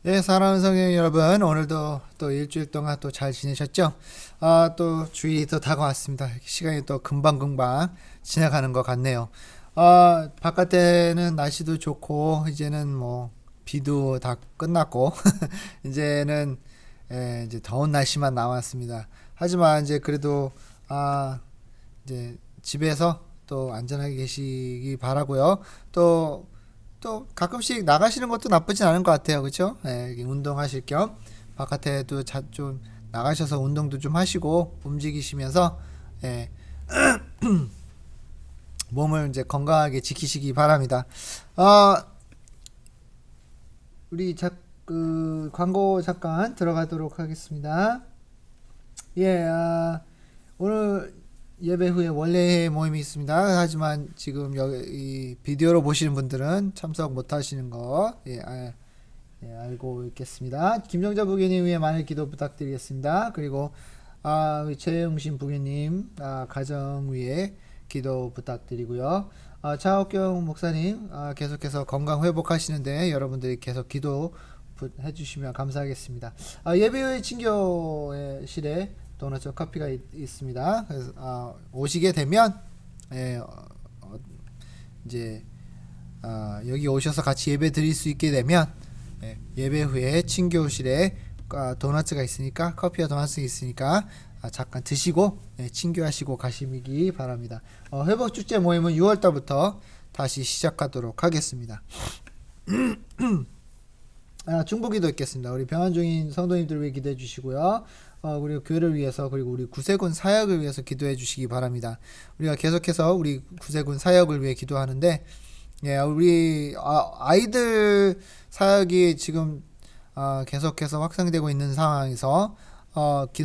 예, 사랑하는 성경 여러분, 오늘도 또 일주일 동안 또 잘 지내셨죠? 또 주일이 또 다가왔습니다. 시간이 또 금방금방 지나가는 것 같네요. 바깥에는 날씨도 좋고, 이제는 뭐, 비도 다 끝났고, 이제는, 이제 더운 날씨만 남았습니다. 하지만 이제 그래도, 이제 집에서 또 안전하게 계시기 바라고요. 또 가끔씩 나가시는 것도 나쁘진 않은 것 같아요. 그렇죠? 운동하실 겸 바깥에도 좀 나가셔서 운동도 좀 하시고 움직이시면서 예, 몸을 이제 건강하게 지키시기 바랍니다. 어, 우리 광고 잠깐 들어가도록 하겠습니다. 예, 오늘 예배 후에 원래 모임이 있습니다. 하지만 지금 이 비디오로 보시는 분들은 참석 못 하시는 거 알고 있겠습니다. 김정자 부교님 위해 많은 기도 부탁드리겠습니다. 그리고 우리 최영신 부교님 가정 위해 기도 부탁드리고요. 차옥경 목사님 계속해서 건강 회복하시는데 여러분들이 계속 기도 해주시면 감사하겠습니다. 예배 후에 친교실에 도넛 커피가 있습니다. 그래서 오시게 되면 이제 여기 오셔서 같이 예배 드릴 수 있게 되면 예배 후에 친교실에 도넛가 있으니까 커피와 도넛이 있으니까 잠깐 드시고 친교하시고 가시기 바랍니다. 회복 축제 모임은 6월달부터 다시 시작하도록 하겠습니다. 중보기도 있겠습니다. 우리 병환 중인 성도님들 위해 기도해 주시고요. 그리고 교회를 위해서 그리고 우리 구세군 사역을 위해서 기도해 주시기 바랍니다. 우리가 계속해서 우리 구세군 사역을 위해 기도하는데 우리 아이들 사역이 지금 계속해서 확산되고 있는 상황에서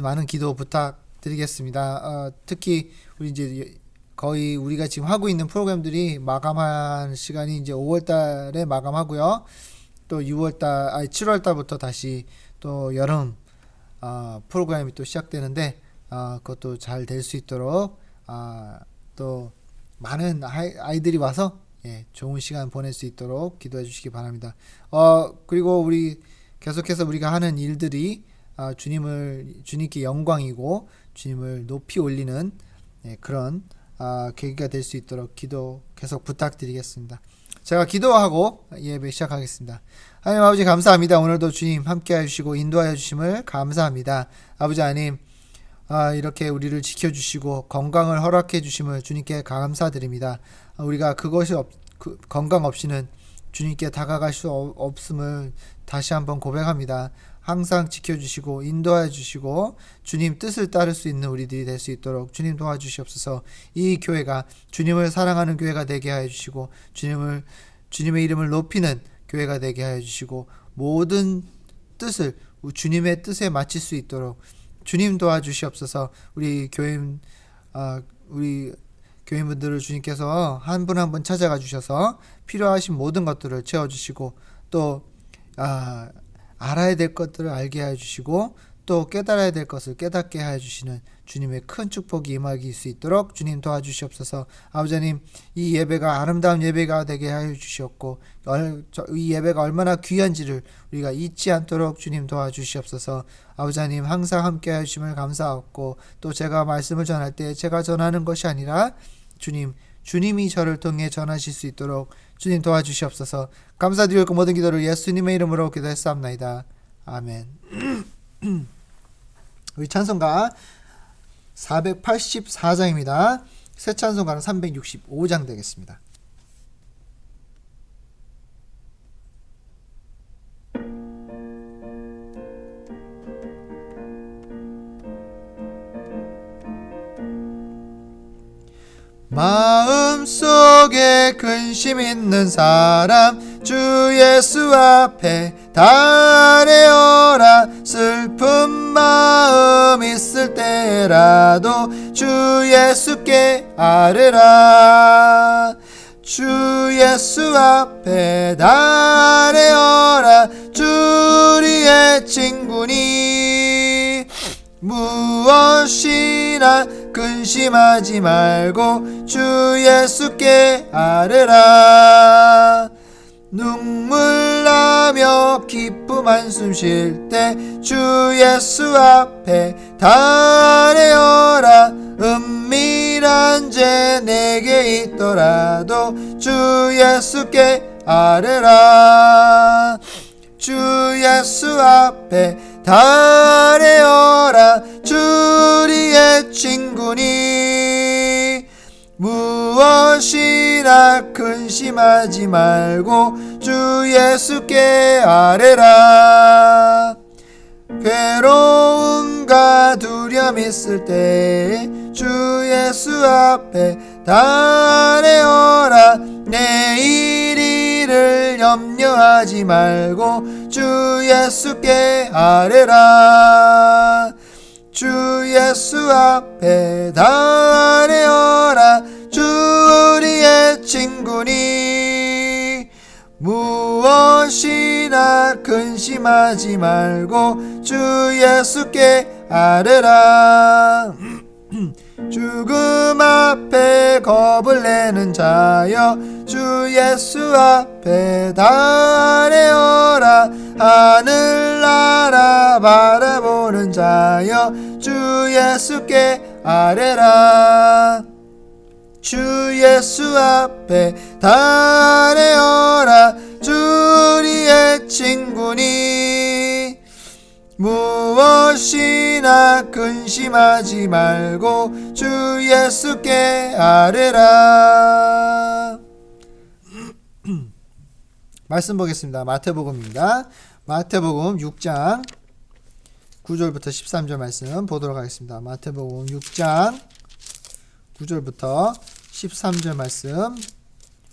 많은 기도 부탁드리겠습니다. 특히 우리 이제 거의 우리가 지금 하고 있는 프로그램들이 마감한 시간이 이제 5월달에 마감하고요. 또 7월달부터 다시 또 여름 프로그램이 또 시작되는데 그것도 잘 될 수 있도록 또 많은 아이들이 와서 좋은 시간 보낼 수 있도록 기도해 주시기 바랍니다. 그리고 우리 계속해서 우리가 하는 일들이 주님께 영광이고 주님을 높이 올리는 그런 계기가 될 수 있도록 기도 계속 부탁드리겠습니다. 제가 기도하고 예배 시작하겠습니다. 하나님 아버지 감사합니다. 오늘도 주님 함께해 주시고 인도하여 주심을 감사합니다. 아버지 하나님 이렇게 우리를 지켜주시고 건강을 허락해 주심을 주님께 감사드립니다. 우리가 건강 없이는 주님께 다가갈 수 없음을 다시 한번 고백합니다. 항상 지켜주시고 인도하여 주시고 주님 뜻을 따를 수 있는 우리들이 될 수 있도록 주님 도와주시옵소서. 이 교회가 주님을 사랑하는 교회가 되게 하여 주시고 주님의 이름을 높이는 교회가 되게 하여 주시고 모든 뜻을 주님의 뜻에 맞출 수 있도록 주님 도와주시옵소서. 우리 교인분들을 주님께서 한 분 한 분 찾아가 주셔서 필요하신 모든 것들을 채워주시고 또 알아야 될 것들을 알게 하여 주시고 또 깨달아야 될 것을 깨닫게 하여 주시는 주님의 큰 축복이 임하기 수 있도록 주님 도와주시옵소서. 아버지 하나님 이 예배가 아름다운 예배가 되게 하여 주시옵고 이 예배가 얼마나 귀한지를 우리가 잊지 않도록 주님 도와주시옵소서. 아버지 하나님 항상 함께 하여 주심을 감사하고 또 제가 말씀을 전할 때 제가 전하는 것이 아니라 주님이 저를 통해 전하실 수 있도록 주님 도와주시옵소서. 감사드리고 모든 기도를 예수님의 이름으로 기도했사옵나이다. 아멘. 우리 찬송가 484장입니다. 새 찬송가는 365장 되겠습니다. 마음속에 근심 있는 사람 주 예수 앞에 달래어라. 슬픈 마음 있을 때라도 주 예수께 아뢰라. 주 예수 앞에 달래어라. 주 우리의 친구니 무엇이나 근심하지 말고 주 예수께 아뢰라. 눈물 나며 기쁨 한숨 쉴 때 주 예수 앞에 달래어라. 은밀한 죄 내게 있더라도 주 예수께 아뢰라. 주 예수 앞에 달래어라. 주리의 친구니 무엇이나 근심하지 말고 주 예수께 아뢰라. 괴로움과 두려움 있을 때 주 예수 앞에 달래어라. 내일 일을 염려하지 말고 주 예수께 아뢰라. 주 예수 앞에 달래어라. 주 우리의 친구니 무엇이나 근심하지 말고 주 예수께 아뢰라. 죽음 앞에 겁을 내는 자여 주 예수 앞에 달래어라. 하늘나라 바라보는 자여 주 예수께 아뢰라. 주 예수 앞에 달래어라. 주 우리의 친구니 무엇이나 근심하지 말고 주 예수께 아뢰라. 말씀 보겠습니다. 마태복음입니다. 마태복음 6장 9절부터 13절 말씀 보도록 하겠습니다. 마태복음 6장 9절부터 13절 말씀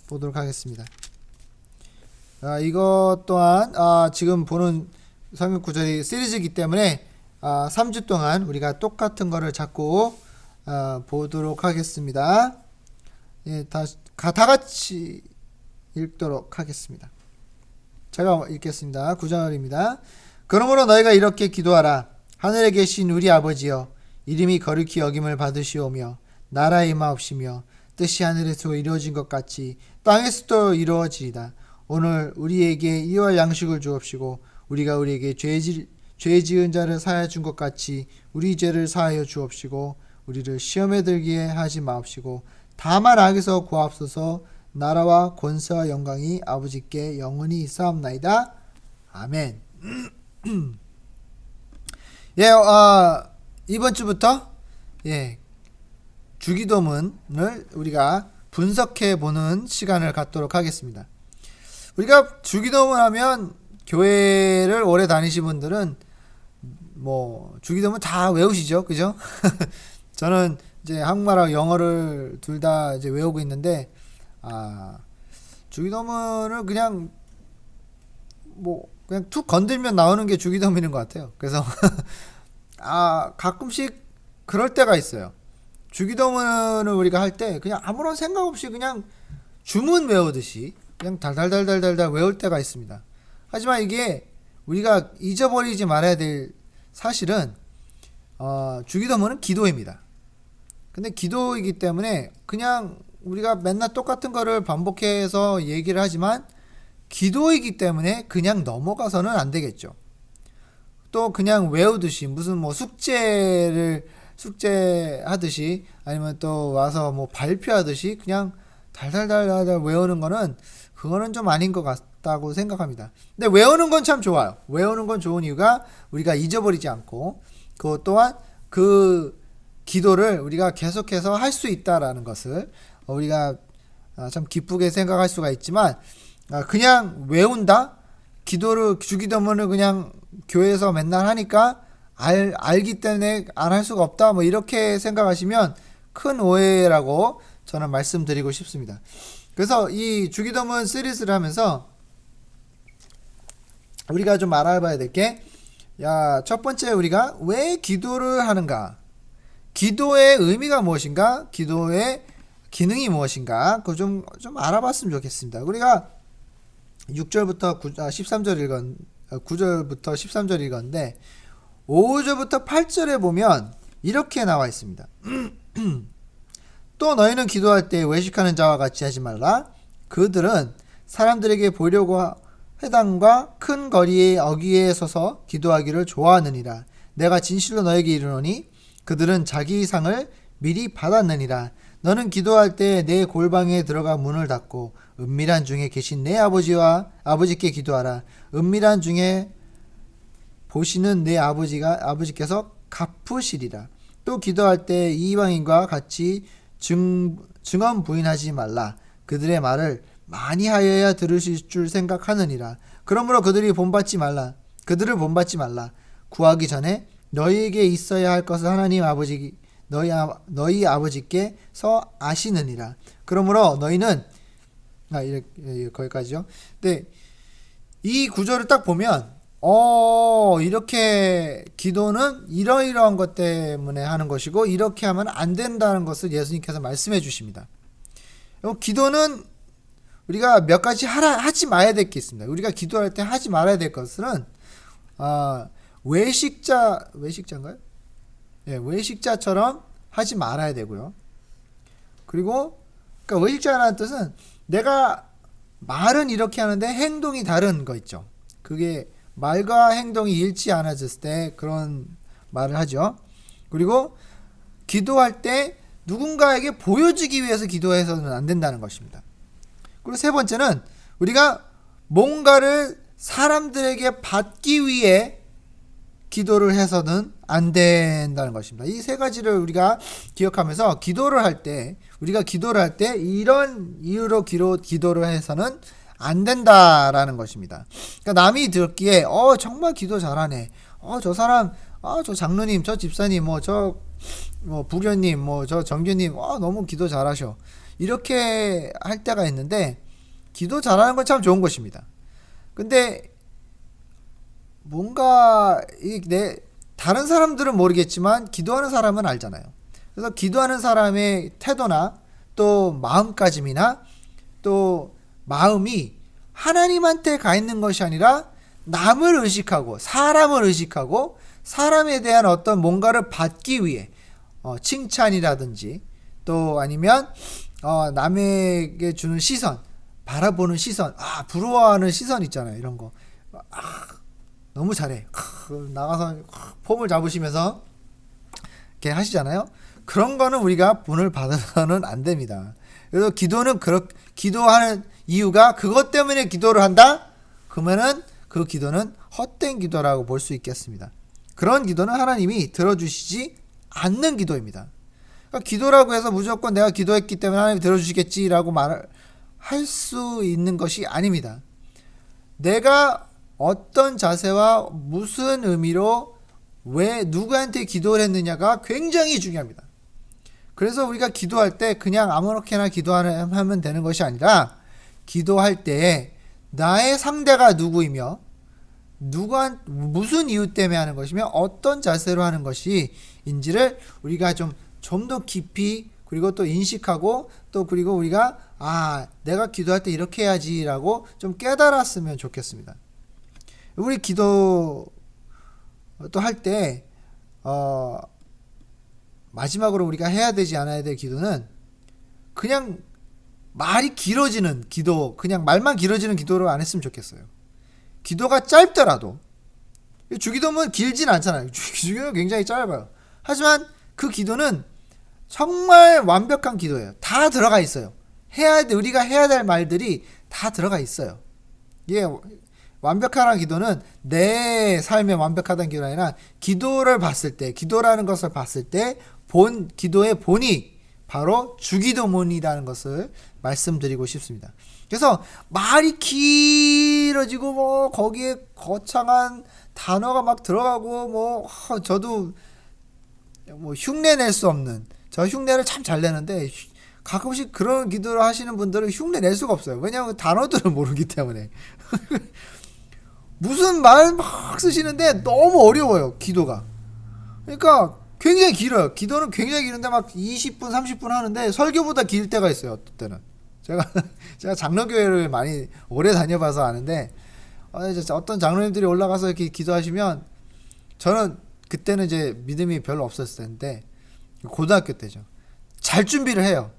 보도록 하겠습니다. 이것 또한 지금 보는 성경 구절이 시리즈이기 때문에 3주 동안 우리가 똑같은 거를 자꾸 보도록 하겠습니다. 예, 다 같이 읽도록 하겠습니다. 제가 읽겠습니다. 9절입니다. 그러므로 너희가 이렇게 기도하라. 하늘에 계신 우리 아버지여, 이름이 거룩히 여김을 받으시오며 나라에 임하옵시며 뜻이 하늘에서 이루어진 것 같이 땅에서도 이루어지리다. 오늘 우리에게 이와 양식을 주옵시고 우리가 우리에게 죄 지은 자를 사하여 준 것 같이 우리 죄를 사하여 주옵시고 우리를 시험에 들게 하지 마옵시고 다만 악에서 구하옵소서. 나라와 권세와 영광이 아버지께 영원히 있사옵나이다. 아멘. 예, 이번 주부터 주기도문을 우리가 분석해 보는 시간을 갖도록 하겠습니다. 우리가 주기도문 하면 교회를 오래 다니신 분들은 주기도문 다 외우시죠, 그죠? 저는 이제 한국말하고 영어를 둘 다 이제 외우고 있는데, 주기도문을 그냥 툭 건들면 나오는 게 주기도문인 것 같아요. 그래서 가끔씩 그럴 때가 있어요. 주기도문을 우리가 할 때 그냥 아무런 생각 없이 그냥 주문 외우듯이 그냥 달달달달달달 외울 때가 있습니다. 하지만 이게 우리가 잊어버리지 말아야 될 사실은 주기도문은 기도입니다. 근데 기도이기 때문에 그냥 우리가 맨날 똑같은 거를 반복해서 얘기를 하지만 기도이기 때문에 그냥 넘어가서는 안 되겠죠. 또 그냥 외우듯이 무슨 숙제하듯이 아니면 또 와서 발표하듯이 그냥 달달달달 외우는 거는 그거는 좀 아닌 것 같다고 생각합니다. 근데 외우는 건 참 좋아요. 외우는 건 좋은 이유가 우리가 잊어버리지 않고 그것 또한 그 기도를 우리가 계속해서 할 수 있다라는 것을 우리가 참 기쁘게 생각할 수가 있지만 그냥 외운다? 주기도문을 그냥 교회에서 맨날 하니까 알기 때문에 안 할 수가 없다 이렇게 생각하시면 큰 오해라고 저는 말씀드리고 싶습니다. 그래서 이 주기도문 시리즈를 하면서 우리가 좀 알아봐야 될 게 첫 번째 우리가 왜 기도를 하는가? 기도의 의미가 무엇인가? 기도의 기능이 무엇인가? 그거 좀 알아봤으면 좋겠습니다. 우리가 6절부터 9절부터 13절 읽었는데 5절부터 8절에 보면 이렇게 나와 있습니다. 또 너희는 기도할 때 외식하는 자와 같이 하지 말라. 그들은 사람들에게 보이려고 회당과 큰 거리의 어귀에 서서 기도하기를 좋아하느니라. 내가 진실로 너에게 이르노니 그들은 자기 상을 미리 받았느니라. 너는 기도할 때 내 골방에 들어가 문을 닫고 은밀한 중에 계신 내 아버지께 기도하라. 은밀한 중에 보시는 내 아버지께서 갚으시리라. 또 기도할 때 이방인과 같이 증언 부인하지 말라. 그들의 말을 많이 하여야 들으실 줄 생각하느니라. 그러므로 그들을 본받지 말라. 구하기 전에 너희에게 있어야 할 것을 하나님 아버지 너희 아버지께서 아시느니라. 그러므로 너희는 거기까지요. 네, 이 구절을 딱 보면 이렇게 기도는 이러이러한 것 때문에 하는 것이고 이렇게 하면 안 된다는 것을 예수님께서 말씀해 주십니다. 기도는 우리가 몇 가지 하지 말아야 될 게 있습니다. 우리가 기도할 때 하지 말아야 될 것은 외식자인가요? 예, 외식자처럼 하지 말아야 되고요. 그리고 그러니까 외식자라는 뜻은 내가 말은 이렇게 하는데 행동이 다른 거 있죠. 그게 말과 행동이 일치 않아졌을 때 그런 말을 하죠. 그리고 기도할 때 누군가에게 보여주기 위해서 기도해서는 안 된다는 것입니다. 그리고 세 번째는 우리가 뭔가를 사람들에게 받기 위해 기도를 해서는 안 된다는 것입니다. 이 세 가지를 우리가 기억하면서 우리가 기도를 할 때 이런 이유로 기도를 해서는 안 된다라는 것입니다. 그러니까 남이 듣기에 정말 기도 잘하네. 저 사람, 저 장로님, 저 집사님, 부교님, 저 정교님, 너무 기도 잘하셔. 이렇게 할 때가 있는데 기도 잘하는 건 참 좋은 것입니다. 근데 뭔가 다른 사람들은 모르겠지만 기도하는 사람은 알잖아요. 그래서 기도하는 사람의 태도나 또 마음가짐이나 또 마음이 하나님한테 가 있는 것이 아니라 남을 의식하고 사람을 의식하고 사람에 대한 어떤 뭔가를 받기 위해 칭찬이라든지 또 아니면 남에게 주는 시선, 바라보는 시선, 부러워하는 시선 있잖아요. 이런 거. 너무 잘해. 나가서 폼을 잡으시면서 이렇게 하시잖아요. 그런 거는 우리가 본을 받아서는 안 됩니다. 그래서 기도하는 이유가 그것 때문에 기도를 한다? 그러면은 그 기도는 헛된 기도라고 볼 수 있겠습니다. 그런 기도는 하나님이 들어주시지 않는 기도입니다. 그러니까 기도라고 해서 무조건 내가 기도했기 때문에 하나님이 들어주시겠지라고 말할 수 있는 것이 아닙니다. 내가 어떤 자세와 무슨 의미로 왜 누구한테 기도를 했느냐가 굉장히 중요합니다. 그래서 우리가 기도할 때 그냥 아무렇게나 기도하면 되는 것이 아니라 기도할 때 나의 상대가 누구이며 무슨 이유 때문에 하는 것이며 어떤 자세로 하는 것인지를 우리가 좀 더 깊이 그리고 또 인식하고 또 그리고 우리가 내가 기도할 때 이렇게 해야지라고 좀 깨달았으면 좋겠습니다. 우리 기도 또 할 때 마지막으로 우리가 해야 되지 않아야 될 기도는 그냥 말이 길어지는 기도, 그냥 말만 길어지는 기도를 안 했으면 좋겠어요. 기도가 짧더라도 주기도는 길진 않잖아요. 주기도는 굉장히 짧아요. 하지만 그 기도는 정말 완벽한 기도예요. 다 들어가 있어요. 우리가 해야 될 말들이 다 들어가 있어요. 이게 완벽한 기도는 내 삶에 완벽하다는 기도가 아니라 기도라는 것을 봤을 때 기도의 본이 바로 주기도문이라는 것을 말씀드리고 싶습니다. 그래서 말이 길어지고 거기에 거창한 단어가 막 들어가고 저도 흉내 낼 수 없는, 저 흉내를 참 잘 내는데 가끔씩 그런 기도를 하시는 분들은 흉내 낼 수가 없어요. 왜냐하면 단어들을 모르기 때문에. 무슨 말 막 쓰시는데 너무 어려워요, 기도가. 그러니까 굉장히 길어요. 기도는 굉장히 길은데 막 20분, 30분 하는데 설교보다 길 때가 있어요, 어떤 때는. 제가 장로교회를 많이 오래 다녀봐서 아는데, 어떤 장로님들이 올라가서 이렇게 기도하시면, 저는 그때는 이제 믿음이 별로 없었을 텐데, 고등학교 때죠. 잘 준비를 해요.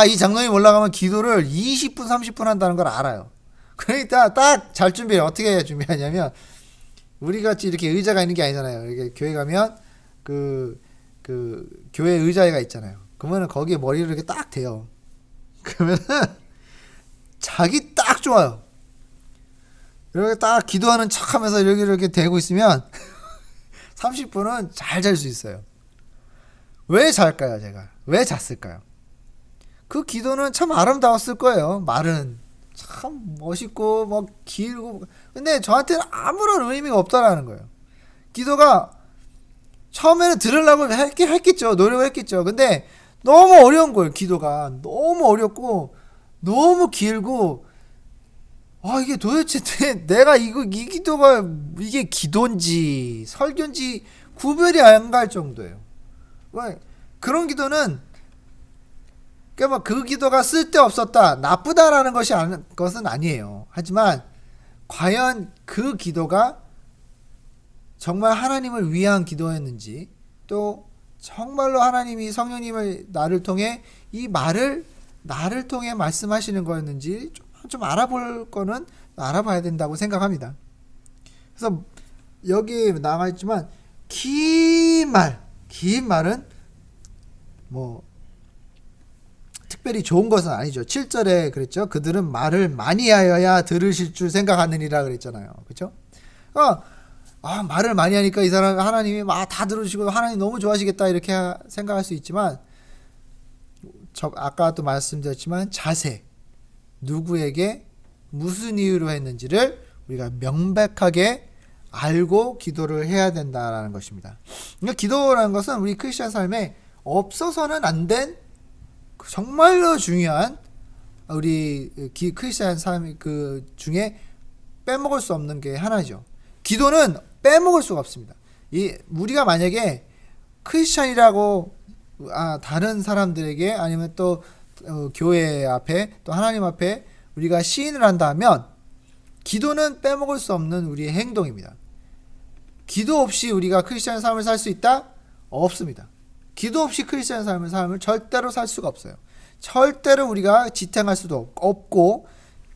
이 장로님 올라가면 기도를 20분, 30분 한다는 걸 알아요. 그러니까 딱 잘 준비해. 어떻게 준비하냐면 우리 같이 이렇게 의자가 있는 게 아니잖아요. 이게 교회 가면 그 교회 의자가 있잖아요. 그러면은 거기에 머리를 이렇게 딱 대요. 그러면은 자기 딱 좋아요. 이렇게 딱 기도하는 척하면서 이렇게 대고 있으면 30분은 잘 잘 수 있어요. 왜 잘까요, 제가? 왜 잤을까요? 그 기도는 참 아름다웠을 거예요. 말은 참 멋있고 뭐 길고, 근데 저한테는 아무런 의미가 없다라는 거예요. 기도가 처음에는 들으려고 했겠죠. 노력을 했겠죠. 근데 너무 어려운 거예요. 기도가 너무 어렵고 너무 길고, 이게 도대체 내가 이 기도가 이게 기도인지 설교인지 구별이 안 갈 정도예요. 왜? 그런 기도는, 그러니까 그 기도가 쓸데없었다, 나쁘다라는 것은 아니에요. 하지만 과연 그 기도가 정말 하나님을 위한 기도였는지, 또 정말로 하나님이 성령님을 나를 통해 이 말을 나를 통해 말씀하시는 거였는지 좀 알아볼 거는 알아봐야 된다고 생각합니다. 그래서 여기 나와 있지만 긴 말은 뭐 특별히 좋은 것은 아니죠. 7절에 그랬죠. 그들은 말을 많이 하여야 들으실 줄 생각하느니라 그랬잖아요. 그렇죠? 말을 많이 하니까 이 사람 하나님이 막 다 들어주시고 하나님 너무 좋아하시겠다 이렇게 생각할 수 있지만, 아까 또 말씀드렸지만 자세, 누구에게 무슨 이유로 했는지를 우리가 명백하게 알고 기도를 해야 된다라는 것입니다. 그러니까 기도라는 것은 우리 크리스천 삶에 없어서는 안 된 정말로 중요한 우리 크리스천 삶 중에 빼먹을 수 없는 게 하나죠. 기도는 빼먹을 수가 없습니다. 우리가 만약에 크리스천이라고 다른 사람들에게 아니면 또 교회 앞에 또 하나님 앞에 우리가 시인을 한다면 기도는 빼먹을 수 없는 우리의 행동입니다. 기도 없이 우리가 크리스천 삶을 살 수 있다? 없습니다. 기도 없이 크리스천 삶을 절대로 살 수가 없어요. 절대로 우리가 지탱할 수도 없고,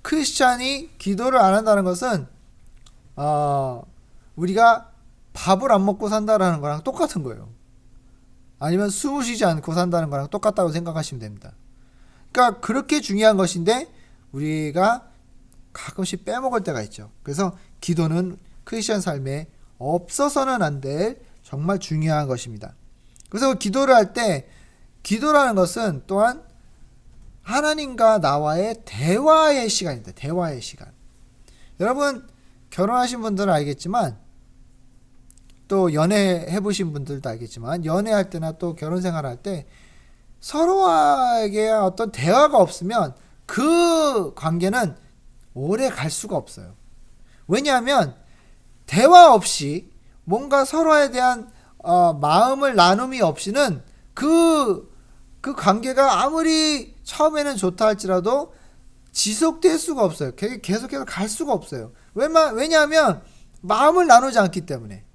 크리스천이 기도를 안 한다는 것은 우리가 밥을 안 먹고 산다라는 거랑 똑같은 거예요. 아니면 숨을 쉬지 않고 산다는 거랑 똑같다고 생각하시면 됩니다. 그러니까 그렇게 중요한 것인데 우리가 가끔씩 빼먹을 때가 있죠. 그래서 기도는 크리스천 삶에 없어서는 안 될 정말 중요한 것입니다. 그래서 기도를 할 때, 기도라는 것은 또한 하나님과 나와의 대화의 시간입니다. 대화의 시간. 여러분 결혼하신 분들은 알겠지만, 또 연애해 보신 분들도 알겠지만, 연애할 때나 또 결혼 생활할 때 서로에게 어떤 대화가 없으면 그 관계는 오래 갈 수가 없어요. 왜냐하면 대화 없이 뭔가 서로에 대한 마음을 나눔이 없이는 그 관계가 아무리 처음에는 좋다 할지라도 지속될 수가 없어요. 계속해서 갈 수가 없어요. 왜냐하면 마음을 나누지 않기 때문에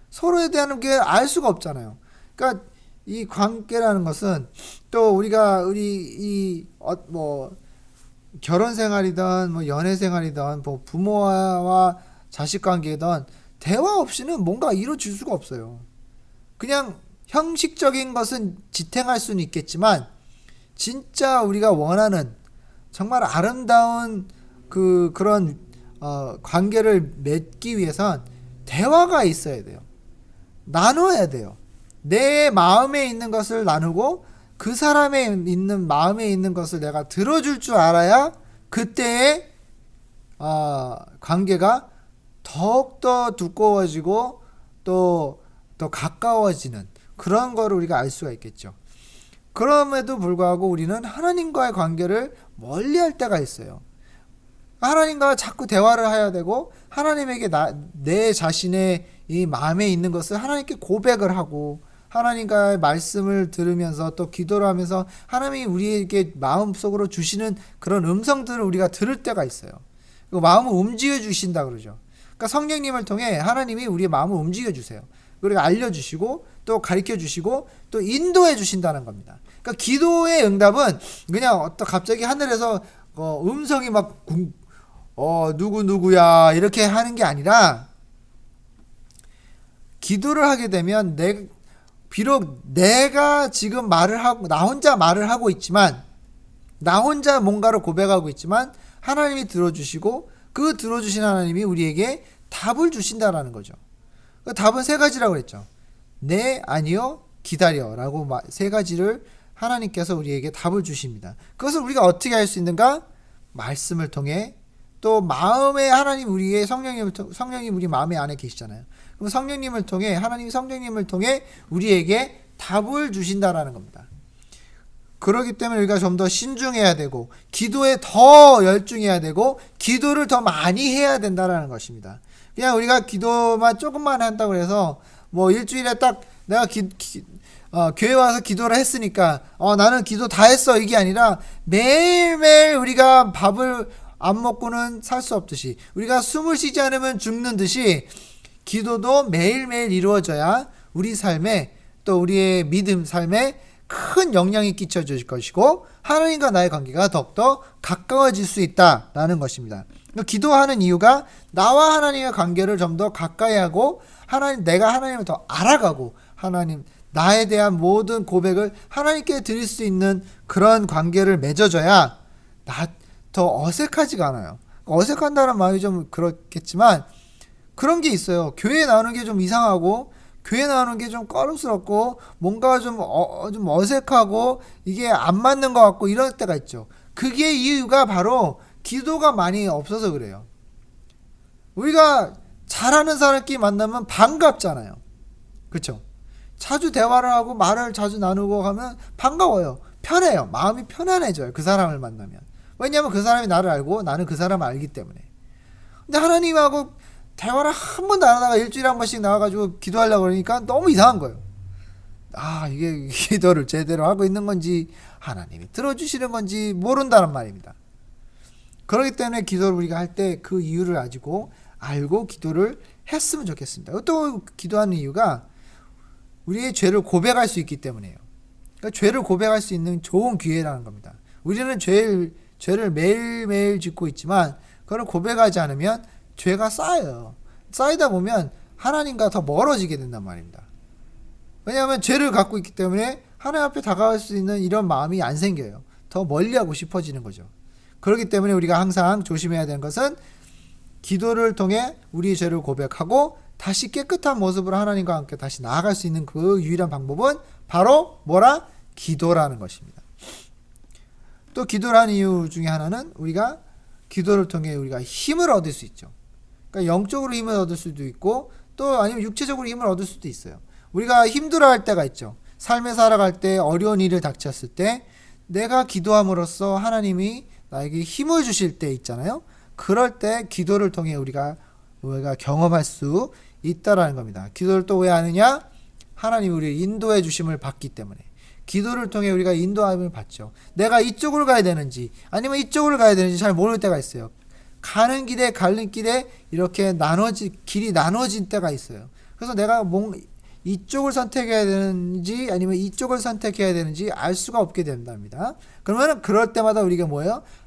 서로에 대한 게 알 수가 없잖아요. 그러니까 이 관계라는 것은, 또 우리가 뭐 결혼 생활이든 뭐 연애 생활이든 뭐 부모와 자식 관계든 대화 없이는 뭔가 이루어질 수가 없어요. 그냥 형식적인 것은 지탱할 수는 있겠지만, 진짜 우리가 원하는 정말 아름다운 그런 관계를 맺기 위해선 대화가 있어야 돼요. 나눠야 돼요. 내 마음에 있는 것을 나누고 그 사람의 있는 마음에 있는 것을 내가 들어줄 줄 알아야 그때의 관계가 더욱더 두꺼워지고 또 더 가까워지는 그런 거를 우리가 알 수가 있겠죠. 그럼에도 불구하고 우리는 하나님과의 관계를 멀리할 때가 있어요. 하나님과 자꾸 대화를 해야 되고, 하나님에게 내 자신의 이 마음에 있는 것을 하나님께 고백을 하고, 하나님과의 말씀을 들으면서 또 기도를 하면서 하나님이 우리에게 마음속으로 주시는 그런 음성들을 우리가 들을 때가 있어요. 그 마음을 움직여 주신다 그러죠. 그러니까 성령님을 통해 하나님이 우리의 마음을 움직여 주세요. 그리고 알려주시고 또 가르쳐 주시고 또 인도해 주신다는 겁니다. 그러니까 기도의 응답은 그냥 갑자기 하늘에서 음성이 막 누구야 이렇게 하는 게 아니라 기도를 하게 되면 비록 내가 지금 말을 하고 나 혼자 말을 하고 있지만 나 혼자 뭔가를 고백하고 있지만 하나님이 들어주시고 그 들어주신 하나님이 우리에게 답을 주신다라는 거죠. 그 답은 세 가지라고 했죠. 네, 아니요, 기다려 라고 세 가지를 하나님께서 우리에게 답을 주십니다. 그것을 우리가 어떻게 할 수 있는가? 말씀을 통해 또 마음에 하나님 우리의 성령님 우리 마음에 안에 계시잖아요. 그럼 성령님을 통해 하나님 성령님을 통해 우리에게 답을 주신다라는 겁니다. 그렇기 때문에 우리가 좀 더 신중해야 되고 기도에 더 열중해야 되고 기도를 더 많이 해야 된다라는 것입니다. 그냥 우리가 기도만 조금만 한다고 해서 뭐 일주일에 딱 내가 교회 와서 기도를 했으니까 나는 기도 다 했어 이게 아니라 매일매일 우리가 밥을 안 먹고는 살 수 없듯이 우리가 숨을 쉬지 않으면 죽는 듯이 기도도 매일매일 이루어져야 우리 삶에 또 우리의 믿음 삶에 큰 영향이 끼쳐질 것이고 하나님과 나의 관계가 더욱더 가까워질 수 있다라는 것입니다. 기도하는 이유가 나와 하나님의 관계를 좀 더 가까이 하고 내가 하나님을 더 알아가고 하나님 나에 대한 모든 고백을 하나님께 드릴 수 있는 그런 관계를 맺어줘야 더 어색하지가 않아요. 어색한다는 말이 좀 그렇겠지만 그런 게 있어요. 교회에 나오는 게 좀 이상하고 교회 나오는 게 좀 꺼름스럽고 뭔가 좀 어색하고 이게 안 맞는 것 같고 이럴 때가 있죠. 그게 이유가 바로 기도가 많이 없어서 그래요. 우리가 잘하는 사람끼리 만나면 반갑잖아요. 그렇죠? 자주 대화를 하고 말을 자주 나누고 하면 반가워요. 편해요. 마음이 편안해져요. 그 사람을 만나면. 왜냐하면 그 사람이 나를 알고 나는 그 사람을 알기 때문에. 근데 하나님하고 대화를 한 번도 안 하다가 일주일에 한 번씩 나와가지고 기도하려고 그러니까 너무 이상한 거예요. 이게 기도를 제대로 하고 있는 건지 하나님이 들어주시는 건지 모른다는 말입니다. 그렇기 때문에 기도를 우리가 할 때 그 이유를 알고 기도를 했으면 좋겠습니다. 또 기도하는 이유가 우리의 죄를 고백할 수 있기 때문이에요. 그러니까 죄를 고백할 수 있는 좋은 기회라는 겁니다. 우리는 죄를 매일매일 짓고 있지만 그걸 고백하지 않으면 죄가 쌓여요. 쌓이다 보면 하나님과 더 멀어지게 된단 말입니다. 왜냐하면 죄를 갖고 있기 때문에 하나님 앞에 다가갈 수 있는 이런 마음이 안 생겨요. 더 멀리하고 싶어지는 거죠. 그렇기 때문에 우리가 항상 조심해야 되는 것은 기도를 통해 우리의 죄를 고백하고 다시 깨끗한 모습으로 하나님과 함께 다시 나아갈 수 있는 그 유일한 방법은 바로 기도라는 것입니다. 또 기도를 하는 이유 중에 하나는 우리가 기도를 통해 우리가 힘을 얻을 수 있죠. 그러니까 영적으로 힘을 얻을 수도 있고 또 아니면 육체적으로 힘을 얻을 수도 있어요. 우리가 힘들어할 때가 있죠. 삶에 살아갈 때 어려운 일을 닥쳤을 때 내가 기도함으로써 하나님이 나에게 힘을 주실 때 있잖아요. 그럴 때 기도를 통해 우리가 경험할 수 있다라는 겁니다. 기도를 또 왜 하느냐? 하나님이 우리를 인도해 주심을 받기 때문에 기도를 통해 우리가 인도함을 받죠. 내가 이쪽으로 가야 되는지 아니면 이쪽으로 가야 되는지 잘 모를 때가 있어요. 가는 길에 이렇게 길이 나눠진 때가 있어요. 그래서 내가 이쪽을 선택해야 되는지 아니면 이쪽을 선택해야 되는지 알 수가 없게 된답니다. 그러면 그럴 때마다 우리가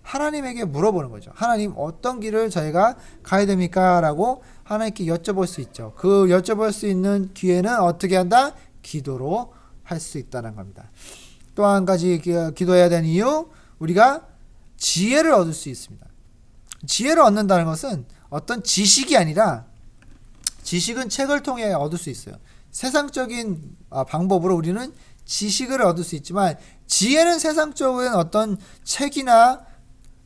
하나님에게 물어보는 거죠. 하나님 어떤 길을 저희가 가야 됩니까? 라고 하나님께 여쭤볼 수 있죠. 그 여쭤볼 수 있는 기회는 어떻게 한다? 기도로 할 수 있다는 겁니다. 또 한 가지 기도해야 되는 이유, 우리가 지혜를 얻을 수 있습니다. 지혜를 얻는다는 것은 어떤 지식이 아니라 지식은 책을 통해 얻을 수 있어요. 세상적인 방법으로 우리는 지식을 얻을 수 있지만 지혜는 세상적인 어떤 책이나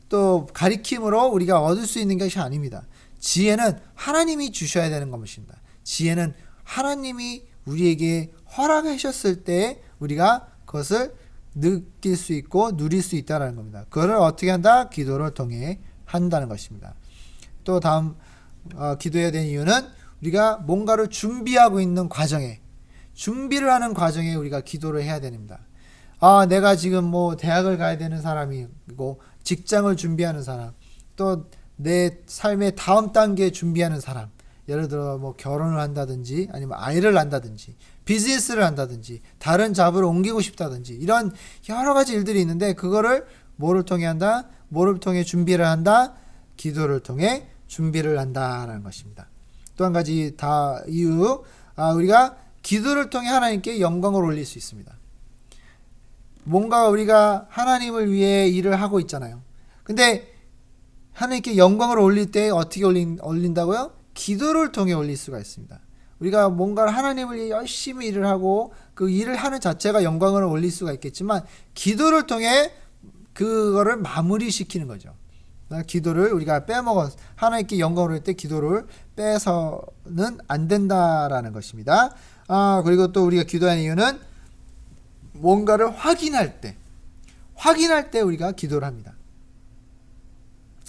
또 가리킴으로 우리가 얻을 수 있는 것이 아닙니다. 지혜는 하나님이 주셔야 되는 것입니다. 지혜는 하나님이 우리에게 허락하셨을 때 우리가 그것을 느낄 수 있고 누릴 수 있다는 겁니다. 그거를 어떻게 한다? 기도를 통해 한다는 것입니다. 또 다음 기도해야 되는 이유는 우리가 뭔가를 준비하고 있는 준비를 하는 과정에 우리가 기도를 해야 됩니다. 내가 지금 대학을 가야 되는 사람이고 직장을 준비하는 사람, 또 내 삶의 다음 단계 준비하는 사람, 예를 들어 결혼을 한다든지 아니면 아이를 낳는다든지 비즈니스를 한다든지 다른 잡을 옮기고 싶다든지 이런 여러 가지 일들이 있는데 그거를 뭐를 통해 한다? 뭐를 통해 준비를 한다? 기도를 통해 준비를 한다라는 것입니다. 또 한 가지 이유, 우리가 기도를 통해 하나님께 영광을 올릴 수 있습니다. 뭔가 우리가 하나님을 위해 일을 하고 있잖아요. 근데 하나님께 영광을 올릴 때 어떻게 올린다고요? 기도를 통해 올릴 수가 있습니다. 우리가 뭔가 하나님을 위해 열심히 일을 하고 그 일을 하는 자체가 영광을 올릴 수가 있겠지만 기도를 통해 그거를 마무리시키는 거죠. 기도를 우리가 하나님께 영광을 올릴 때 기도를 빼서는 안 된다라는 것입니다. 그리고 또 우리가 기도하는 이유는 뭔가를 확인할 때 우리가 기도를 합니다.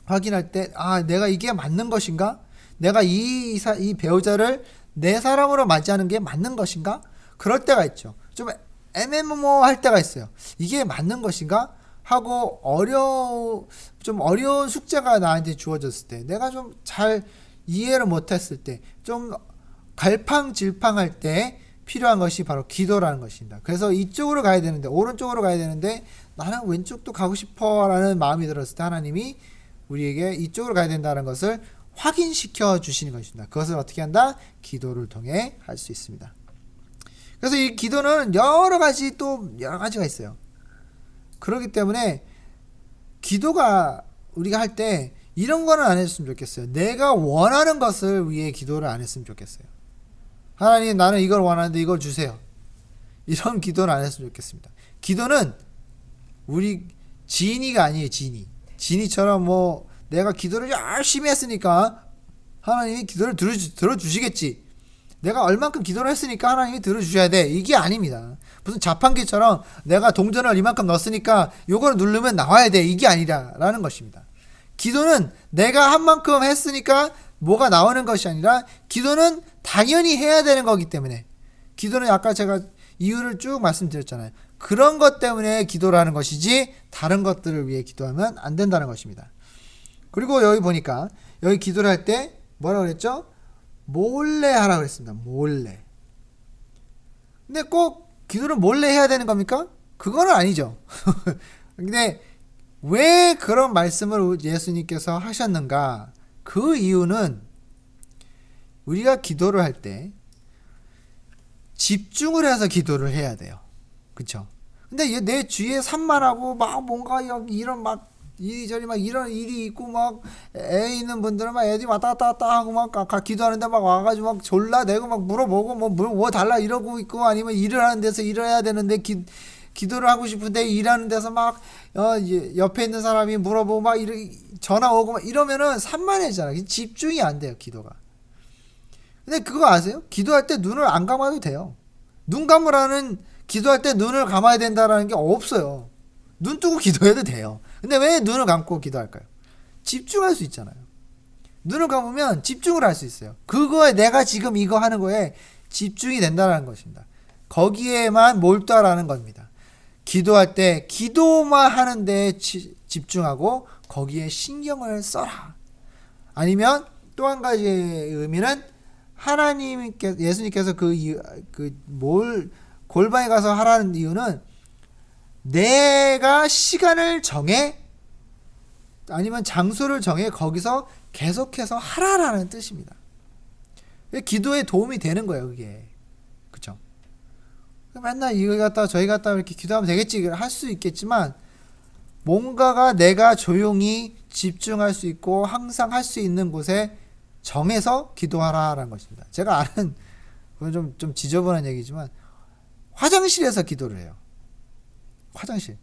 확인할 때, 내가 이게 맞는 것인가? 내가 이 배우자를 내 사람으로 맞이하는 게 맞는 것인가? 그럴 때가 있죠. 좀 애매모호할 때가 있어요. 이게 맞는 것인가? 하고 좀 어려운 숙제가 나한테 주어졌을 때, 내가 좀 잘 이해를 못했을 때, 좀 갈팡질팡할 때 필요한 것이 바로 기도라는 것입니다. 그래서 이쪽으로 가야 되는데, 오른쪽으로 가야 되는데 나는 왼쪽도 가고 싶어 라는 마음이 들었을 때 하나님이 우리에게 이쪽으로 가야 된다는 것을 확인시켜 주시는 것입니다. 그것을 어떻게 한다? 기도를 통해 할 수 있습니다. 그래서 이 기도는 여러 가지가 있어요. 그렇기 때문에 기도가 우리가 할 때 이런 거는 안 했으면 좋겠어요. 내가 원하는 것을 위해 기도를 안 했으면 좋겠어요. 하나님, 나는 이걸 원하는데 이걸 주세요. 이런 기도는 안 했으면 좋겠습니다. 기도는 우리 지니가 아니에요. 지니처럼 내가 기도를 열심히 했으니까 하나님이 기도를 들어주시겠지. 내가 얼만큼 기도를 했으니까 하나님이 들어주셔야 돼. 이게 아닙니다. 무슨 자판기처럼 내가 동전을 이만큼 넣었으니까 요걸 누르면 나와야 돼. 이게 아니라라는 것입니다. 기도는 내가 한 만큼 했으니까 뭐가 나오는 것이 아니라 기도는 당연히 해야 되는 거기 때문에, 기도는 아까 제가 이유를 쭉 말씀드렸잖아요. 그런 것 때문에 기도를 하는 것이지 다른 것들을 위해 기도하면 안 된다는 것입니다. 그리고 여기 보니까 여기 기도를 할 때 뭐라고 그랬죠? 몰래 하라고 그랬습니다. 몰래. 근데 꼭 기도를 몰래 해야 되는 겁니까? 그거는 아니죠. 근데 왜 그런 말씀을 예수님께서 하셨는가? 그 이유는 우리가 기도를 할 때 집중을 해서 기도를 해야 돼요. 그쵸? 근데 내 주위에 산만하고 막 뭔가 이런 막 이리저리 막 이런 일이 있고 막 애 있는 분들은 막 애들이 왔다 갔다 하고 막 기도하는데 막 와가지고 막 졸라대고 막 물어보고 뭐 달라 이러고 있고, 아니면 일을 하는 데서 일을 해야 되는데 기도를 하고 싶은데 일하는 데서 막 옆에 있는 사람이 물어보고 막 전화 오고 막 이러면은 산만해지잖아요. 집중이 안 돼요, 기도가. 근데 그거 아세요? 기도할 때 눈을 안 감아도 돼요. 눈 감으라는, 기도할 때 눈을 감아야 된다라는 게 없어요. 눈 뜨고 기도해도 돼요. 근데 왜 눈을 감고 기도할까요? 집중할 수 있잖아요. 눈을 감으면 집중을 할 수 있어요. 그거에 내가 지금 이거 하는 거에 집중이 된다는 것입니다. 거기에만 몰두하라는 겁니다. 기도할 때 기도만 하는데 집중하고 거기에 신경을 써라. 아니면 또 한 가지의 의미는 예수님께서 골방에 가서 하라는 이유는 내가 시간을 정해 아니면 장소를 정해 거기서 계속해서 하라라는 뜻입니다. 기도에 도움이 되는 거예요, 그게. 그쵸? 맨날 이거 갖다 저희 갖다 이렇게 기도하면 되겠지 할 수 있겠지만, 뭔가가 내가 조용히 집중할 수 있고 항상 할 수 있는 곳에 정해서 기도하라라는 것입니다. 제가 아는, 그건 좀 지저분한 얘기지만, 화장실에서 기도를 해요. 화장실.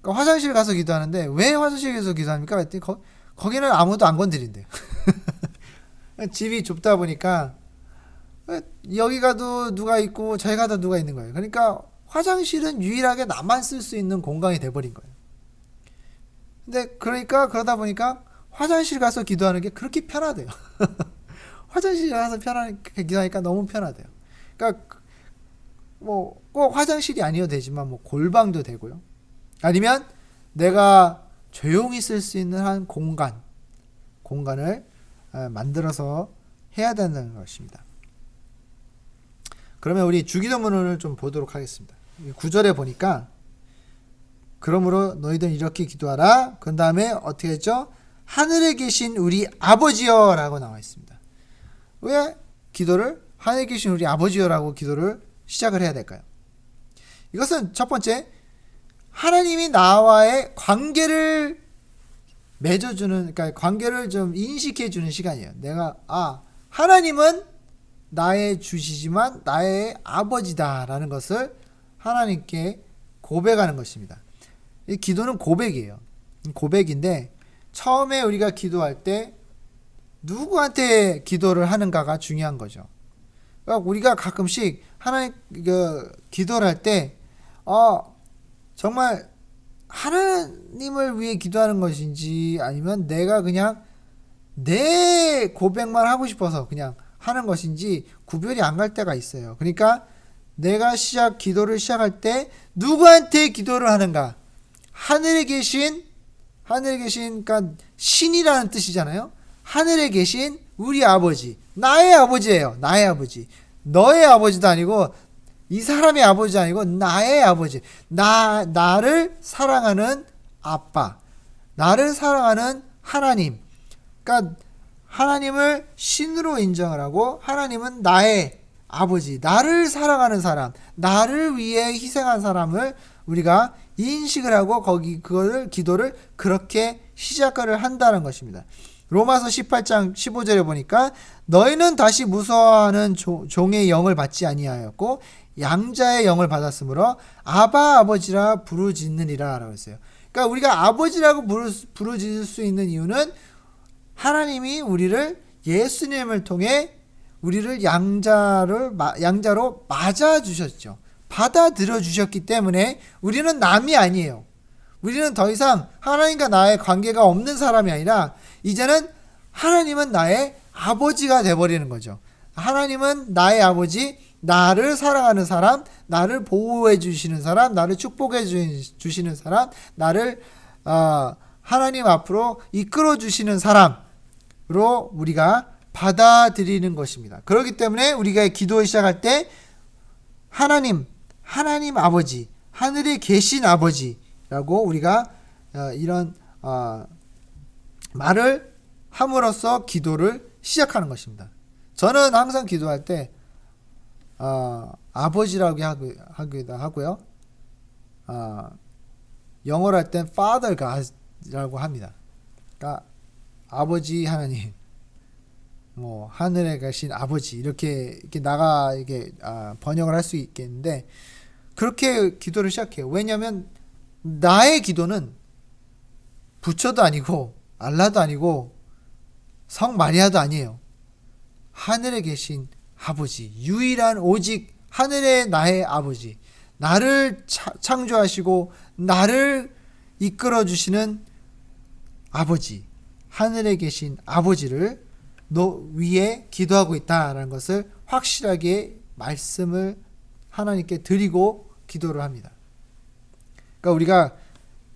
그러니까 화장실 가서 기도하는데, 왜 화장실에서 기도합니까? 그랬더니 거기는 아무도 안 건드린대요. 집이 좁다 보니까 여기 가도 누가 있고 저기 가도 누가 있는 거예요. 그러니까 화장실은 유일하게 나만 쓸 수 있는 공간이 돼버린 거예요. 근데 그러다 보니까 화장실 가서 기도하는 게 그렇게 편하대요. 화장실 가서 기도하니까 너무 편하대요. 그러니까 꼭 화장실이 아니어도 되지만 골방도 되고요. 아니면 내가 조용히 쓸 수 있는 한 공간을 만들어서 해야 된다는 것입니다. 그러면 우리 주기도문을 좀 보도록 하겠습니다. 9절에 보니까, 그러므로 너희들은 이렇게 기도하라. 그 다음에 어떻게 했죠? 하늘에 계신 우리 아버지여 라고 나와 있습니다. 왜 기도를 하늘에 계신 우리 아버지여 라고 기도를 시작을 해야 될까요? 이것은 첫 번째, 하나님이 나와의 관계를 맺어주는, 그러니까 관계를 좀 인식해주는 시간이에요. 내가 하나님은 나의 주시지만 나의 아버지다라는 것을 하나님께 고백하는 것입니다. 이 기도는 고백이에요. 고백인데 처음에 우리가 기도할 때 누구한테 기도를 하는가가 중요한 거죠. 그러니까 우리가 가끔씩 하나님 기도를 할 때 정말 하나님을 위해 기도하는 것인지 아니면 내가 그냥 내 고백만 하고 싶어서 그냥 하는 것인지 구별이 안 갈 때가 있어요. 그러니까 내가 기도를 시작할 때 누구한테 기도를 하는가? 하늘에 계신, 그러니까 신이라는 뜻이잖아요. 하늘에 계신 우리 아버지, 나의 아버지예요. 나의 아버지. 너의 아버지도 아니고 이 사람의 아버지도 아니고 나의 아버지. 나를 사랑하는 아빠, 나를 사랑하는 하나님. 그러니까 하나님을 신으로 인정을 하고 하나님은 나의 아버지, 나를 사랑하는 사람, 나를 위해 희생한 사람을 우리가 인식을 하고 그거를 기도를 그렇게 시작을 한다는 것입니다. 로마서 18장 15절에 보니까 너희는 다시 무서워하는 종의 영을 받지 아니하였고 양자의 영을 받았으므로 아바 아버지라 부르짖느니라 라고 했어요. 그러니까 우리가 아버지라고 부르짖을 수 있는 이유는 하나님이 우리를 예수님을 통해 우리를 양자로 맞아 주셨죠. 받아들여 주셨기 때문에 우리는 남이 아니에요. 우리는 더 이상 하나님과 나의 관계가 없는 사람이 아니라 이제는 하나님은 나의 아버지가 돼버리는 거죠. 하나님은 나의 아버지, 나를 사랑하는 사람, 나를 보호해 주시는 사람, 나를 축복해 주시는 사람, 나를 하나님 앞으로 이끌어 주시는 사람으로 우리가 받아들이는 것입니다. 그렇기 때문에 우리가 기도를 시작할 때 하나님 아버지, 하늘에 계신 아버지라고 우리가 이런 말을 함으로써 기도를 시작하는 것입니다. 저는 항상 기도할 때 아버지라고 하기도 하고요. 영어로 할 땐 Father God라고 합니다. 그러니까 아버지 하나님, 뭐 하늘에 계신 아버지 이렇게 번역을 할 수 있겠는데 그렇게 기도를 시작해요. 왜냐하면 나의 기도는 부처도 아니고 알라도 아니고 성 마리아도 아니에요. 하늘에 계신 아버지, 유일한 오직 하늘의 나의 아버지, 나를 창조하시고 나를 이끌어 주시는 아버지, 하늘에 계신 아버지를 위에 기도하고 있다라는 것을 확실하게 말씀을 하나님께 드리고 기도를 합니다. 그러니까 우리가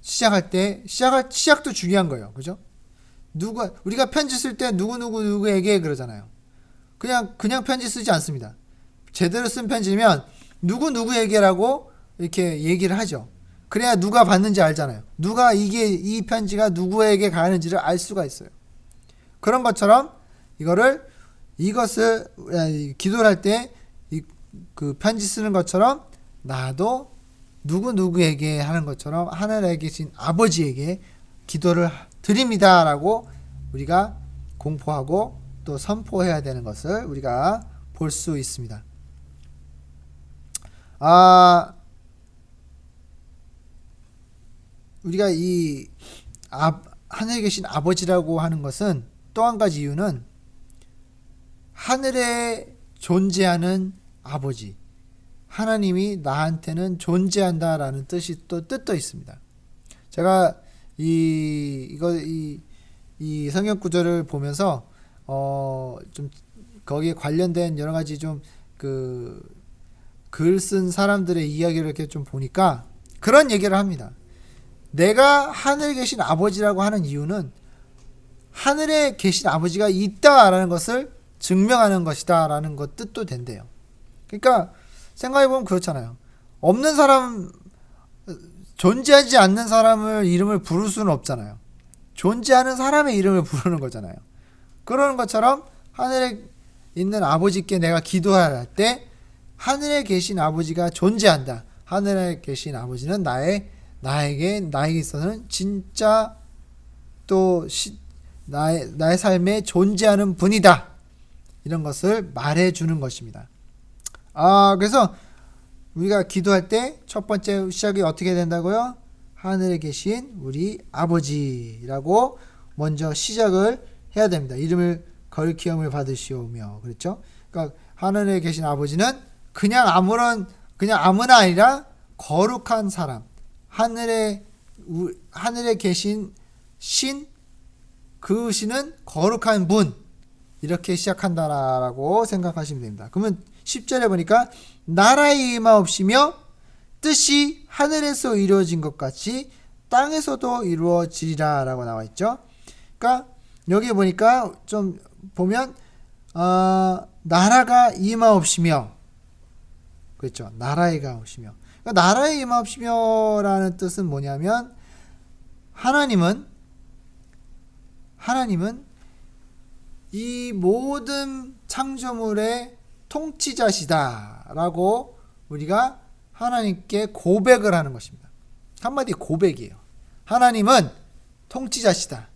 시작할 때 시작도 중요한 거예요. 그죠? 우리가 편지 쓸 때 누구에게 그러잖아요. 그냥 편지 쓰지 않습니다. 제대로 쓴 편지면 누구에게라고 이렇게 얘기를 하죠. 그래야 누가 받는지 알잖아요. 이 편지가 누구에게 가는지를 알 수가 있어요. 그런 것처럼 이것을 기도를 할 때 그 편지 쓰는 것처럼 나도 누구에게 하는 것처럼 하늘에 계신 아버지에게 기도를 드립니다라고 우리가 공포하고 또 선포해야 되는 것을 우리가 볼 수 있습니다. 우리가 하늘에 계신 아버지라고 하는 것은 또 한 가지 이유는 하늘에 존재하는 아버지, 하나님이 나한테는 존재한다라는 뜻도 있습니다. 제가 이 성경 구절을 보면서 좀 거기에 관련된 여러 가지 좀 글 쓴 사람들의 이야기를 이렇게 좀 보니까 그런 얘기를 합니다. 내가 하늘에 계신 아버지라고 하는 이유는 하늘에 계신 아버지가 있다라는 것을 증명하는 것이다라는 것 뜻도 된대요. 그러니까 생각해보면 그렇잖아요. 없는 사람, 존재하지 않는 사람을 이름을 부를 수는 없잖아요. 존재하는 사람의 이름을 부르는 거잖아요. 그러는 것처럼 하늘에 있는 아버지께 내가 기도할 때 하늘에 계신 아버지가 존재한다. 하늘에 계신 아버지는 나에게 있어서는 진짜 또 나의 삶에 존재하는 분이다. 이런 것을 말해주는 것입니다. 그래서 우리가 기도할 때 첫 번째 시작이 어떻게 된다고요? 하늘에 계신 우리 아버지라고 먼저 시작을 해야 됩니다. 이름을 거룩히움을 받으시오며 그랬죠? 그러니까 하늘에 계신 아버지는 그냥 아무나 아니라 거룩한 사람, 하늘에 계신 신, 그 신은 거룩한 분, 이렇게 시작한다라고 생각하시면 됩니다. 그러면 10절에 보니까 나라의 임하옵시며 뜻이 하늘에서 이루어진 것 같이 땅에서도 이루어지리라 라고 나와 있죠. 그러니까 여기 보니까 좀 보면 나라가 임하옵시며 그렇죠. 나라가 오시며 그러니까 나라에 임하옵시며라는 뜻은 뭐냐면 하나님은 이 모든 창조물의 통치자시다라고 우리가 하나님께 고백을 하는 것입니다. 한마디 고백이에요. 하나님은 통치자시다.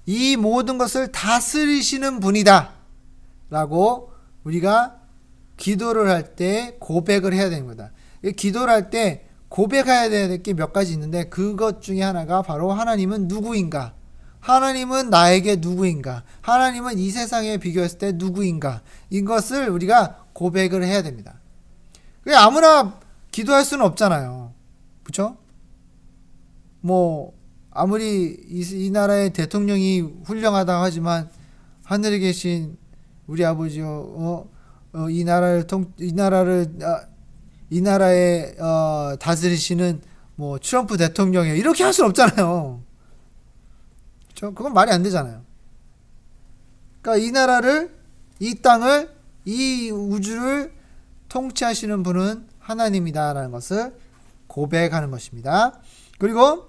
이 모든 것을 다스리시는 분이다. 라고 우리가 기도를 할 때 고백을 해야 되는 거다. 기도를 할 때 고백해야 될 게 몇 가지 있는데 그것 중에 하나가 바로 하나님은 누구인가? 하나님은 나에게 누구인가? 하나님은 이 세상에 비교했을 때 누구인가? 이것을 우리가 고백을 해야 됩니다. 그냥 아무나 기도할 수는 없잖아요. 그렇죠? 뭐 아무리 이 나라의 대통령이 훌륭하다고 하지만 하늘에 계신 우리 아버지요, 이 나라의 다스리시는 뭐 트럼프 대통령이요, 이렇게 할 수는 없잖아요. 그렇죠? 그건 말이 안 되잖아요. 그러니까 이 나라를, 이 땅을, 이 우주를 통치하시는 분은 하나님이다라는 것을 고백하는 것입니다. 그리고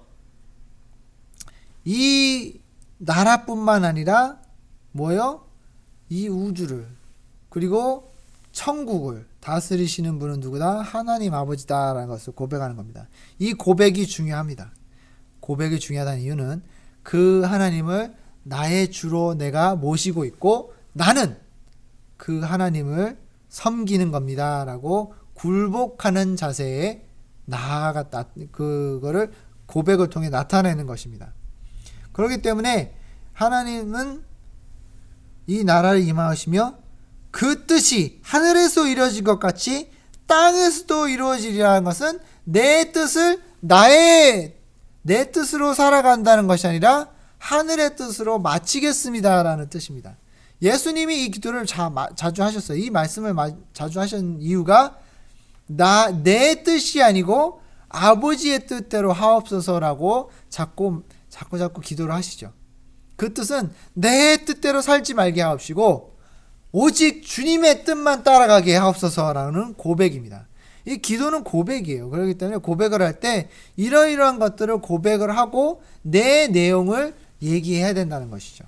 이 나라뿐만 아니라 뭐요? 이 우주를 그리고 천국을 다스리시는 분은 누구다? 하나님 아버지다라는 것을 고백하는 겁니다. 이 고백이 중요합니다. 고백이 중요하다는 이유는 그 하나님을 나의 주로 내가 모시고 있고 나는 그 하나님을 섬기는 겁니다 라고 굴복하는 자세에 그거를 고백을 통해 나타내는 것입니다. 그렇기 때문에 하나님은 이 나라를 임하시며 그 뜻이 하늘에서 이루어진 것 같이 땅에서도 이루어지리라는 것은 내 뜻으로 살아간다는 것이 아니라 하늘의 뜻으로 마치겠습니다라는 뜻입니다. 예수님이 이 기도를 자주 하셨어요. 이 말씀을 자주 하신 이유가 내 뜻이 아니고 아버지의 뜻대로 하옵소서라고 자꾸 기도를 하시죠. 그 뜻은 내 뜻대로 살지 말게 하옵시고 오직 주님의 뜻만 따라가게 하옵소서라는 고백입니다. 이 기도는 고백이에요. 그렇기 때문에 고백을 할 때 이러이러한 것들을 고백을 하고 내 내용을 얘기해야 된다는 것이죠.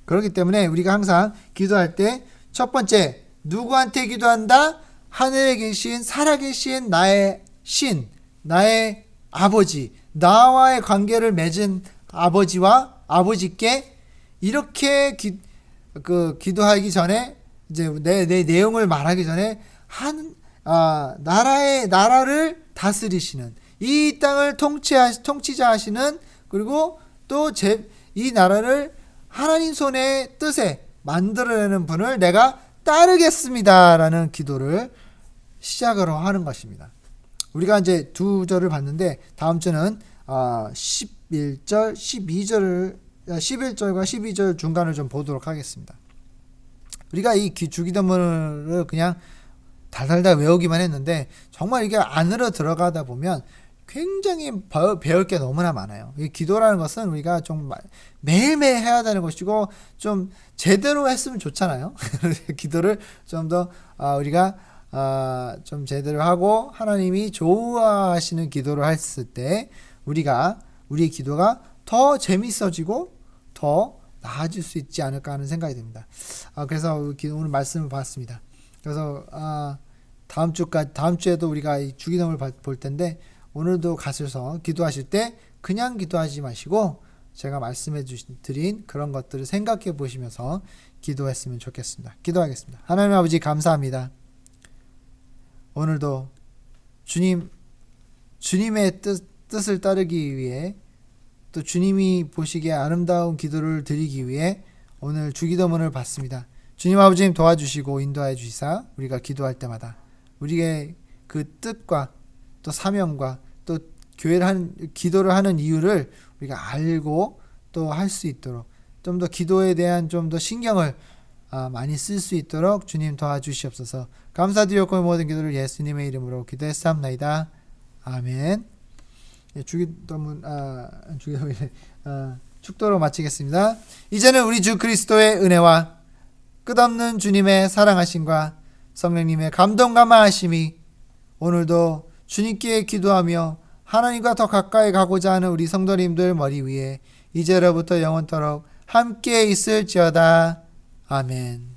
그렇기 때문에 우리가 항상 기도할 때 첫 번째, 누구한테 기도한다? 하늘에 계신 살아계신 나의 신, 나의 아버지, 나와의 관계를 맺은 아버지께 이렇게 기도하기 전에 이제 내 내용을 말하기 전에 나라를 다스리시는 이 땅을 통치자 하시는 그리고 또 이 나라를 하나님 손의 뜻에 만들어내는 분을 내가 따르겠습니다라는 기도를 시작으로 하는 것입니다. 우리가 이제 두 절을 봤는데 다음 주는 11절, 11절과 12절 중간을 좀 보도록 하겠습니다. 우리가 이 주기도문을 그냥 달달달 외우기만 했는데 정말 이게 안으로 들어가다 보면 굉장히 배울 게 너무나 많아요. 이 기도라는 것은 우리가 좀 매일매일 해야 되는 것이고 좀 제대로 했으면 좋잖아요. 기도를 좀 더 우리가 좀 제대로 하고 하나님이 좋아하시는 기도를 했을 때 우리의 기도가 더 재밌어지고 더 나아질 수 있지 않을까 하는 생각이 듭니다. 그래서 오늘 말씀을 봤습니다. 그래서 다음 주에도 우리가 이 주기도문을 볼 텐데 오늘도 가셔서 기도하실 때 그냥 기도하지 마시고 제가 말씀해 드린 그런 것들을 생각해 보시면서 기도했으면 좋겠습니다. 기도하겠습니다. 하나님 아버지 감사합니다. 오늘도 주님의 뜻을 따르기 위해 또 주님이 보시기에 아름다운 기도를 드리기 위해 오늘 주기도문을 받습니다. 주님 아버지님 도와주시고 인도하여 주시사 우리가 기도할 때마다 우리의 그 뜻과 또 사명과 또 기도를 하는 이유를 우리가 알고 또 할 수 있도록 좀 더 기도에 대한 좀 더 신경을 많이 쓸 수 있도록 주님 도와주시옵소서. 감사드렸고 모든 기도를 예수님의 이름으로 기도했사옵나이다. 아멘. 축도로 마치겠습니다. 이제는 우리 주 그리스도의 은혜와 끝없는 주님의 사랑하심과 성령님의 감동감화하심이 오늘도 주님께 기도하며 하나님과 더 가까이 가고자 하는 우리 성도님들 머리 위에 이제로부터 영원토록 함께 있을지어다. 아멘.